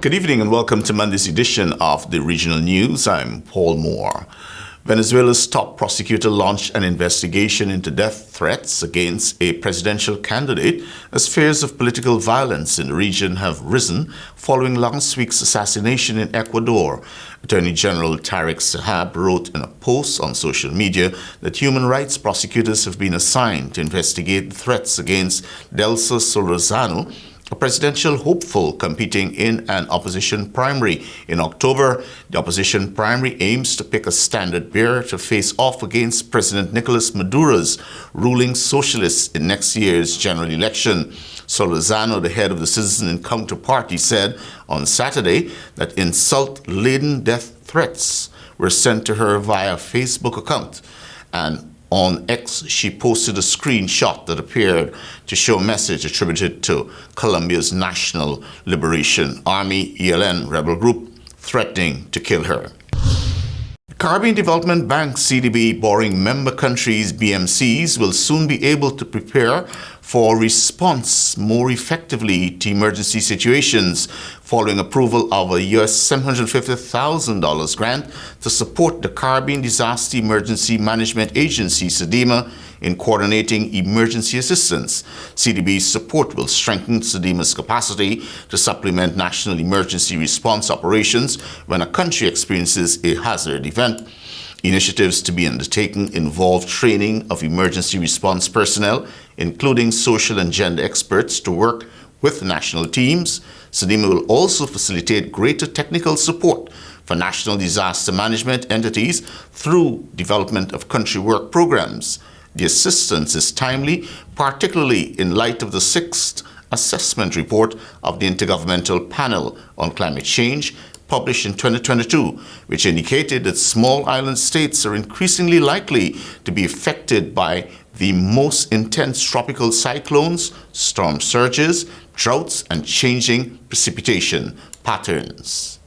Good evening and welcome to Monday's edition of the Regional News. I'm Paul Moore. Venezuela's top prosecutor launched an investigation into death threats against a presidential candidate as fears of political violence in the region have risen following last week's assassination in Ecuador. Attorney General Tariq Sahab wrote in a post on social media that human rights prosecutors have been assigned to investigate the threats against Delcy Solorzano, a presidential hopeful competing in an opposition primary. In October, the opposition primary aims to pick a standard bearer to face off against President Nicolas Maduro's ruling socialists in next year's general election. Solorzano, the head of the Citizen Encounter Party, said on Saturday that insult-laden death threats were sent to her via Facebook account, and on X, she posted a screenshot that appeared to show a message attributed to Colombia's National Liberation Army, ELN rebel group, threatening to kill her. The Caribbean Development Bank, CDB, borrowing member countries, BMCs, will soon be able to prepare for response more effectively to emergency situations following approval of a US $750,000 grant to support the Caribbean Disaster Emergency Management Agency, SEDEMA, in coordinating emergency assistance. CDB's support will strengthen SEDEMA's capacity to supplement national emergency response operations when a country experiences a hazard event. Initiatives to be undertaken involve training of emergency response personnel, including social and gender experts, to work with national teams. SEDEMA will also facilitate greater technical support for national disaster management entities through development of country work programs. The assistance is timely, particularly in light of the 6th assessment report of the Intergovernmental Panel on Climate Change, published in 2022, which indicated that small island states are increasingly likely to be affected by the most intense tropical cyclones, storm surges, droughts, and changing precipitation patterns.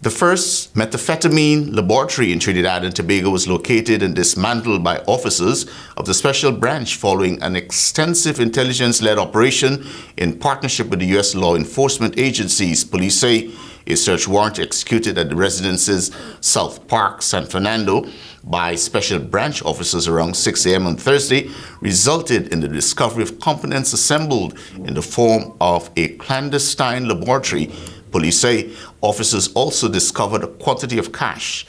The first methamphetamine laboratory in Trinidad and Tobago was located and dismantled by officers of the Special Branch following an extensive intelligence-led operation in partnership with the U.S. law enforcement agencies. Police say a search warrant executed at the residences South Park, San Fernando, by Special Branch officers around 6 a.m. on Thursday resulted in the discovery of components assembled in the form of a clandestine laboratory. Police say officers also discovered a quantity of cash,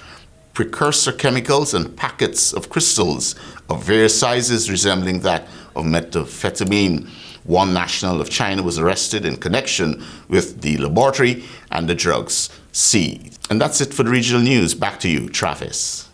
precursor chemicals, and packets of crystals of various sizes resembling that of methamphetamine. One national of China was arrested in connection with the laboratory and the drugs seized. And that's it for the regional news. Back to you, Travis.